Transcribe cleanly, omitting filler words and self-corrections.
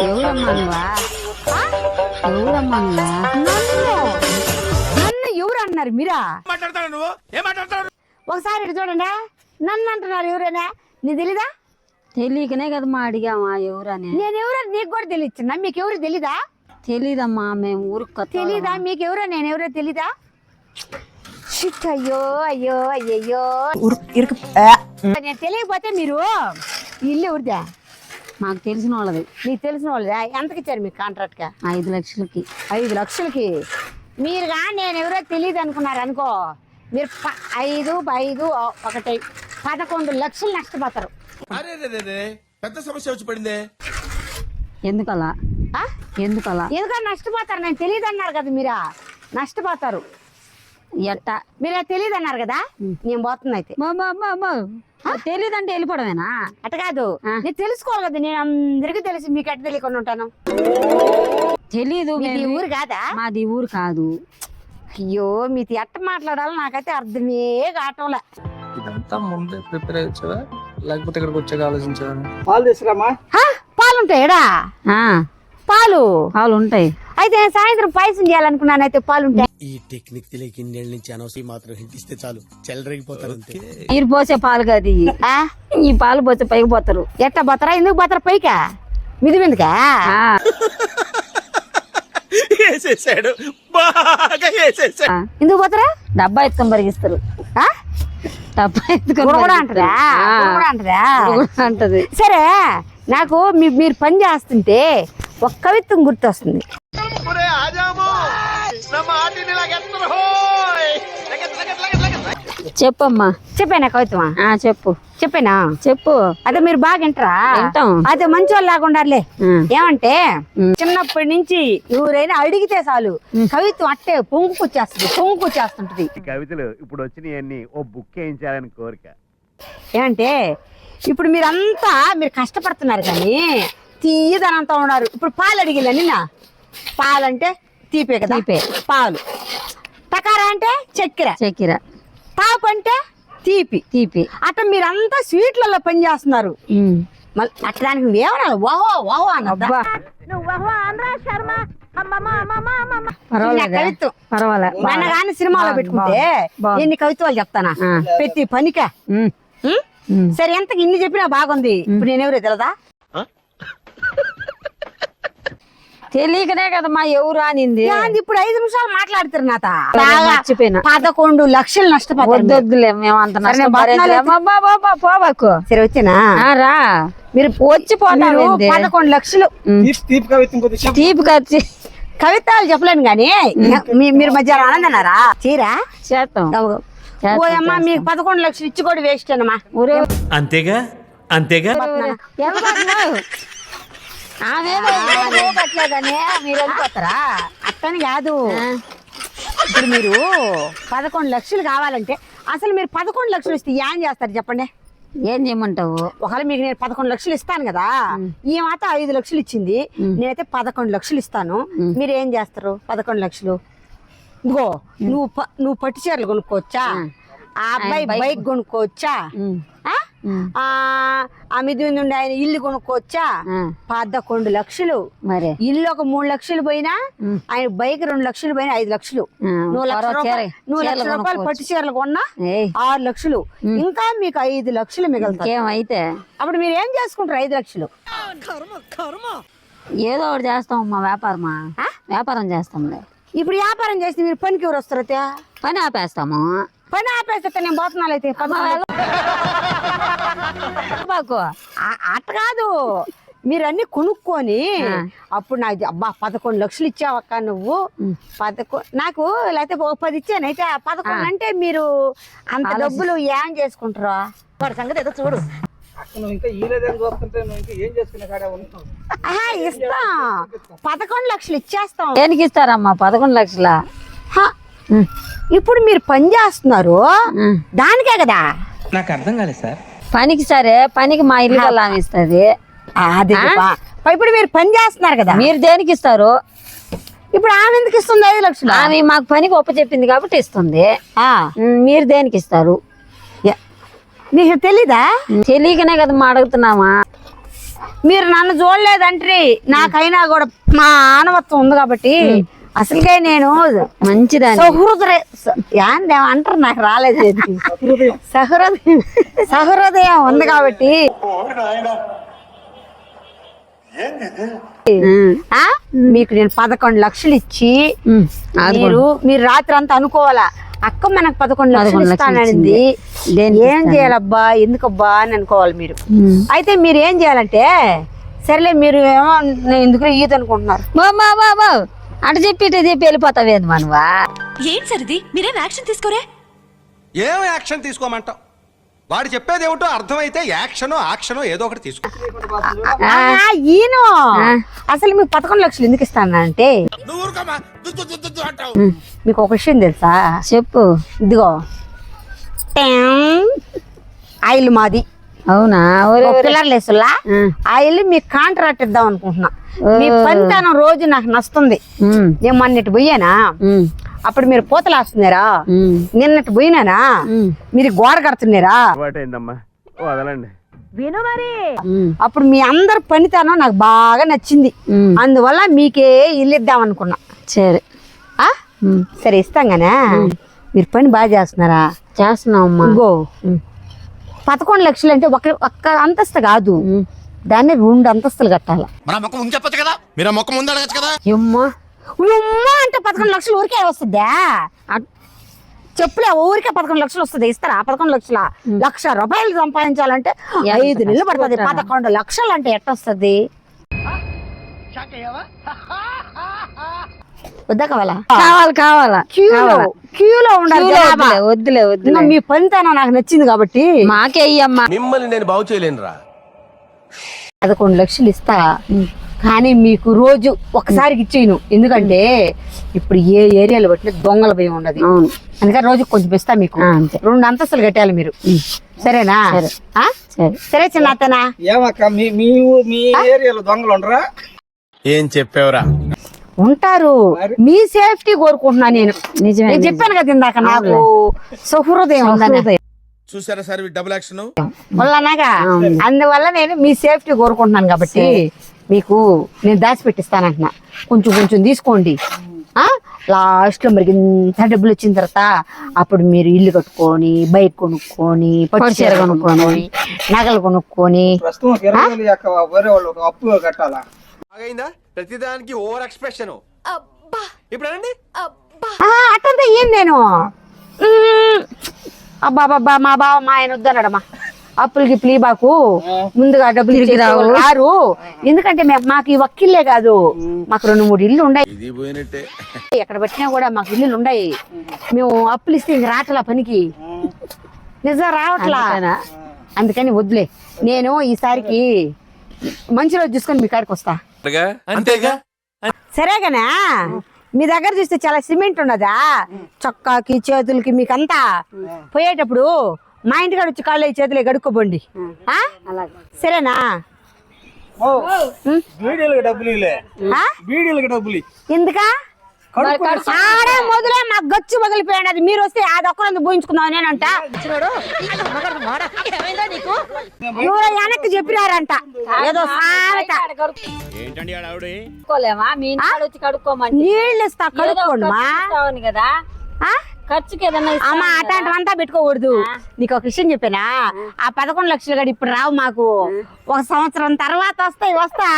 ఎవరమ్మా నువ్వా? ఎవరమ్మా నువ్వా? నన్ను ఎవరు అన్నారు మీరా? మాట్లాడతాడు నువ్వు ఏం మాట్లాడతాడు? ఒకసారి ఇటు చూడండి, నన్ను అంటున్నారు ఎవరైనా. నీకు తెలీదా? తెలియకనే కదమ్మా అడిగామా ఎవరని. నేను ఎవరని నీకు కూడా తెలియచ్చున్నా? మీకు ఎవరు తెలీదా? తెలీదమ్మా, మేము ఊరికి తెలీదా? మీకు ఎవరో నేను ఎవరో తెలీదా? షిట్, అయ్యో అయ్యో అయ్యయ్యో. నేను తెలియకపోతే మీరు ఇల్లు ఎవరిదా? మాకు తెలిసిన వాళ్ళది. మీకు తెలిసిన వాళ్ళదా? ఎంతకి ఇచ్చారు మీకు కాంట్రాక్ట్ గా? 5 లక్షలకి. 5 లక్షలకి మీరుగా నేను ఎవరో తెలియదు అనుకున్నారు అనుకో, మీరు 5 1 11 లక్షలు నష్టపోతారు. అరే పెద్ద సమస్య వచ్చి పడిందే. ఎందుకలా? ఎందుకలా? ఎందుకని నష్టపోతారు? నేను తెలియదు అన్నారు కదా మీరా, నష్టపోతారు. ఎట్టా? మీరు తెలియదు అన్నారు కదా, నేను పోతున్నా అయితే. తెలీదంటే వెళ్ళిపోవడమేనా? అట్ట కాదు, నేను తెలుసుకోవాలి కదా. నేను అందరికీ తెలిసి మీకు ఎట్ట తెలియకుండా ఉంటాను? తెలీదు. మీది ఊరు కాదా? మాది ఊరు కాదు. అయ్యో, మీది ఎట్ట మాట్లాడాలో నాకైతే అర్థమే కావటంలే. ఇదంతా ముందే ప్రిపేర్ అయ్యొచ్చావా లేకపోతే ఇక్కడికి వచ్చాక ఆలోచించావా? పాలు తీసుకురామా. పాలుంటాయడా? పాలు ఉంటాయి. అయితే సాయంత్రం పాయసం చేయాలనుకున్నాను. అయితే పాలుంటాయి. ఈ టెక్నిక్ తెలియక ఇన్నేళ్ళ నుంచి అనవసరం మాత్రం హింట్ ఇస్తే చాలు చెల్లరగిపోతారు అంతే. మీరు పోసే పాలు కాదు ఈ పాలు పోసే పైకి పోతారు. ఎట్టా పోతారా? ఎందుకు పోతారా పైకా? మిది మీదకా? వేసేసాడు, బాగా వేసేసాడు. ఎందుకు పోతారా? డబ్బా ఎత్తుకొని పరిగిస్తారు. డబ్బా ఎత్తుకొని అంటది. సరే, నాకు మీరు పని చేస్తుంటే ఒక కవిత్వం గుర్తొస్తుంది. చెప్పమ్మా. చెప్పానా కవిత్వమా? చెప్పు. చెప్పానా? చెప్పు. అదే మీరు బాగా వింటారా? వింటాం. అదే మంచి వాళ్ళు లాగుండారులే. ఏమంటే చిన్నప్పటి నుంచి ఎవరైనా అడిగితే చాలు కవిత్వం అట్టే పొంగుకొచ్చేస్తుంటది. కవితలు ఇప్పుడు వచ్చినాయన్ని ఓ బుక్ వేయించాలని కోరిక. ఏమంటే ఇప్పుడు మీరు కష్టపడుతున్నారు కానీ తీయదనంతా ఉన్నారు. ఇప్పుడు పాలు అడిగిలే నిన్న. పాలంటే తీపే కదా, పాలు. టకారా అంటే చక్కెర. తాపు అంటే తీపి. అట్లా మీరంతా స్వీట్లలో పని చేస్తున్నారు. మళ్ళీ అట్లానికి నువ్వేమన్నా వాహో అన్నబ్బా. మన కానీ సినిమాలో పెట్టుకుంటే ఎన్ని కవిత్వాలు చెప్తానా ప్రతి పనికా. సరే, ఎంతకి ఇన్ని చెప్పినా బాగుంది. ఇప్పుడు నేనెవరో తెలదా? తెలియకనే కదమ్మా ఎవరు అనింది. ఇప్పుడు 5 నిమిషాలు మాట్లాడుతారు నాత. మర్చిపోయినా. 11 లక్షలు నష్టపోతారు. వద్దులే, మేము అంత పోవాకు. సరే వచ్చినా రా, మీరు వచ్చిపోతారు. 11 లక్షలు తీపి ఖర్చు. కవిత్వాలు చెప్పలేను గాని మీరు మధ్యాహ్నం ఆనందన్నారా? చీరా చేస్తాం. ఓ అమ్మా, మీకు 11 లక్షలు ఇచ్చి కూడా వేస్ట్ అన్నమా. అంతేగా. మీరు వెళ్ళిపోతారా? అట్టని కాదు. ఇప్పుడు మీరు 11 లక్షలు కావాలంటే అసలు మీరు 11 లక్షలు ఇస్తే ఏం చేస్తారు చెప్పండి? ఏం చేయమంటావు? ఒకవేళ మీకు నేను 11 లక్షలు ఇస్తాను కదా, ఈ మాట 5 లక్షలు ఇచ్చింది, నేనైతే 11 లక్షలు ఇస్తాను. మీరు ఏం చేస్తారు? 11 లక్షలు ఇదిగో, నువ్వు పట్టు చీరలు కొనుక్కోవచ్చా? ఆ అబ్బాయి బైక్ కొనుక్కోవచ్చా? ఆ మిది నుండి ఆయన ఇల్లు కొనుక్కోవచ్చా? 11 లక్షలు. మరి ఇల్లు ఒక 3 లక్షలు పోయినా, ఆయన బైక్ 2 లక్షలు పోయినా 5 లక్షలు. నువ్వు లక్ష రూపాయలు పట్టు చీరలు కొన్నా 6 లక్షలు. ఇంకా మీకు 5 లక్షలు మిగులుతాయి. ఏమైతే అప్పుడు మీరు ఏం చేసుకుంటారు? 5 లక్షలు ఏదో ఒకటి చేస్తామమ్మా. వ్యాపారం చేస్తాంలే. ఇప్పుడు వ్యాపారం చేసి మీరు పనికి ఎవరు వస్తారైతే? పని ఆపేస్తాము. పని ఆపేస్తే నేను పోతున్నాను. అయితే అట్ట కాదు, మీరు అన్ని కొనుక్కొని అప్పుడు నాకు అబ్బా 11 లక్షలు ఇచ్చావక్క నువ్వు. 11 నాకు లేకపోతే 10 ఇచ్చాను. అయితే 11 అంటే మీరు అంత డబ్బులు ఏం చేసుకుంటారా? వాడి సంగతి ఏదో చూడు. ఇస్తాం, 11 లక్షలు ఇచ్చేస్తాం. దేనికి ఇస్తారమ్మా 11 లక్షల? ఇప్పుడు మీరు పని చేస్తున్నారు దానికే కదా. నాకు అర్థం కాలేదు సార్. పనికి సరే, పనికి మా ఇల్లు వల్ల ఇస్తుంది. ఇప్పుడు మీరు పని చేస్తున్నారు కదా, మీరు దేనికి ఇస్తారు? ఇప్పుడు ఆమె ఎందుకు ఇస్తుంది 5 లక్షలు? ఆమె మాకు పనికి ఒప్ప చెప్పింది కాబట్టి ఇస్తుంది. మీరు దేనికి ఇస్తారు? నీకు తెలీదా? తెలియకనే కదా మా అడుగుతున్నామా. మీరు నన్ను చూడలేదంటే నాకైనా కూడా మా ఆనవత్వం ఉంది కాబట్టి అసలుకే నేను మంచిదాన్ని సహృదయం అంటారు, నాకు రాలేదు సహృదయం ఉంది కాబట్టి మీకు నేను 11 లక్షలు ఇచ్చి మీరు రాత్రి అంతా అనుకోవాలా అక్క మనకు 11 లక్షలు ఇస్తానండి, ఏం చేయాలబ్బా ఎందుకబ్బా అని అనుకోవాలి మీరు. అయితే మీరు ఏం చేయాలంటే సరేలే మీరు ఏమో ఎందుకు ఈత అనుకుంటున్నారు, బాబా అటు చెప్పి ఇటు చెప్పి వెళ్ళిపోతావేంది మనవా? ఏంటి సరిది మీరేం యాక్షన్ తీసుకోరే? ఏం యాక్షన్ తీసుకోమంటావు? వాడు చెప్పేది ఏమిటో అర్థమైతే యాక్షన్ ఏదో ఒకటి తీసుకో. ఈయన అసలు మీకు 11 లక్షలు ఎందుకు ఇస్తానంటే మీకు ఒక విషయం తెలుసా? చెప్పు. ఇదిగో ఆయిల్ మాది. అవునా? పిల్లర్లు వేసులా ఆయిల్ మీకు కాంట్రాక్ట్ ఇద్దాం అనుకుంటున్నా. మీ పనితనం రోజు నాకు నస్తుంది. నేను మొన్నటి పోయానా, అప్పుడు మీరు పూతలు వేస్తున్నారా, నిన్నటి పోయినానా మీరు గోడ కడుతున్నారా, వాటైందమ్మా వదలండి. విను మరి. అప్పుడు మీ అందరి పనితనం నాకు బాగా నచ్చింది, అందువల్ల మీకే ఇల్లు ఇద్దాం అనుకున్నా. సరే సరే ఇస్తాం గానే మీరు పని బాగా చేస్తున్నారా? చేస్తున్నావమ్మా. ఇంకో 11 లక్షలు అంటే ఒక్క అంతస్తు కాదు, దాన్ని 2 అంతస్తులు కట్టాలి. చెప్పచ్చు కదా, మీరు మొక్క ముందు అడగచ్చు కదా. అమ్మా అంటే 11 లక్షలు ఊరికే వస్తుందా? చెప్పులే ఊరికే 11 లక్షలు వస్తుంది. ఇస్తారా 11 లక్షల? 1,00,000 రూపాయలు సంపాదించాలంటే 5 నెలలు పడుతుంది. 11 లక్షలు అంటే ఎట్టొస్తుంది? వద్దా కావాలా? కావాలా? క్యూలో ఉండాలి. వద్దులే మీ పనితనం నాకు నచ్చింది కాబట్టి మాకే అయ్యమ్మా. మిమ్మల్ని నేను బాగు చేయలేనురా. 11 లక్షలు ఇస్తా, కానీ మీకు రోజు ఒకసారికి ఇచ్చేయను. ఎందుకంటే ఇప్పుడు ఏ ఏరియాలో పట్టిన దొంగల భయం ఉండదు, అందుకని రోజు కొంచెం ఇస్తా మీకు. 2 అంతస్తులు కట్టాలి మీరు, సరేనా? సరే చిన్న అత్తనా. ఏమక్క మీ ఏరియాలో దొంగలు ఉండరా? ఏం చెప్పావురా? ఉంటారు, మీ సేఫ్టీ కోరుకుంటున్నా నేను. నిజమే, నేను చెప్పాను కదా ఇందాక నాకు సహృదయం ఉందని. చూసారా సార్ డబుల్ యాక్షన్ వల్లనగా, అందువల్ల నేను మీ సేఫ్టీ కోరుకుంటున్నాను కాబట్టి మీకు నేను దాచిపెట్టిస్తానంటున్నా. కొంచెం కొంచెం తీసుకోండి. లాస్ట్ లో మరి ఇంత డబ్బులు వచ్చిన తర్వాత అప్పుడు మీరు ఇల్లు కట్టుకొని, బైక్ కొనుక్కొని, పట్టు చీర కొనుక్కొని, నగలు కొనుక్కొని. అప్పు కట్టాలా? ప్రతిదానికి ఓవర్ ఎక్స్ప్రెషన్. ఇప్పుడు అట్టంతా ఏం నేను అబ్బాబ్బా మా బావ మా ఆయన వద్దన్నాడమ్మా, అప్పులకి ప్లీబాకు ముందుగా డబ్బులు రారు. ఎందుకంటే మాకు ఈ వక్కిల్లే కాదు, మాకు 2-3 ఇల్లు ఉన్నాయి. ఎక్కడ పెట్టినా కూడా మాకు ఇల్లులు ఉన్నాయి. మేము అప్పులు ఇస్తే ఇంక రావట్లా పనికి, నిజం రావట్లా. అందుకని వద్దులే, నేను ఈసారికి మంచి రోజు చూసుకొని మీ కాడికి వస్తా. సరేగానా? మీ దగ్గర చూస్తే చాలా సిమెంట్ ఉన్నదా చొక్కాకి చేతులకి, మీకంతా పోయేటప్పుడు మా ఇంటికాడ వచ్చి కాళ్ళు చేతులే గడుక్కోబండి, సరేనా? ఎందుకా ఆడే మొదలే మాకు గచ్చు పగిలిపోయాడు. అది మీరు వస్తే అది ఒక్కరందు పోయించుకుందాం నేనంట. ఎవరో వెనక్కి చెప్పినారంట ఏదో సామెత. నీళ్ళు ఇస్తా కడుక్కోండి కదా, ఖర్చుకి అమ్మా. అట్లాంటివంతా పెట్టుకోకూడదు. నీకు ఒక విషయం చెప్పానా, ఆ 11 లక్షలు గడి ఇప్పుడు రావు మాకు, 1 సంవత్సరం తర్వాత వస్తాయి. వస్తా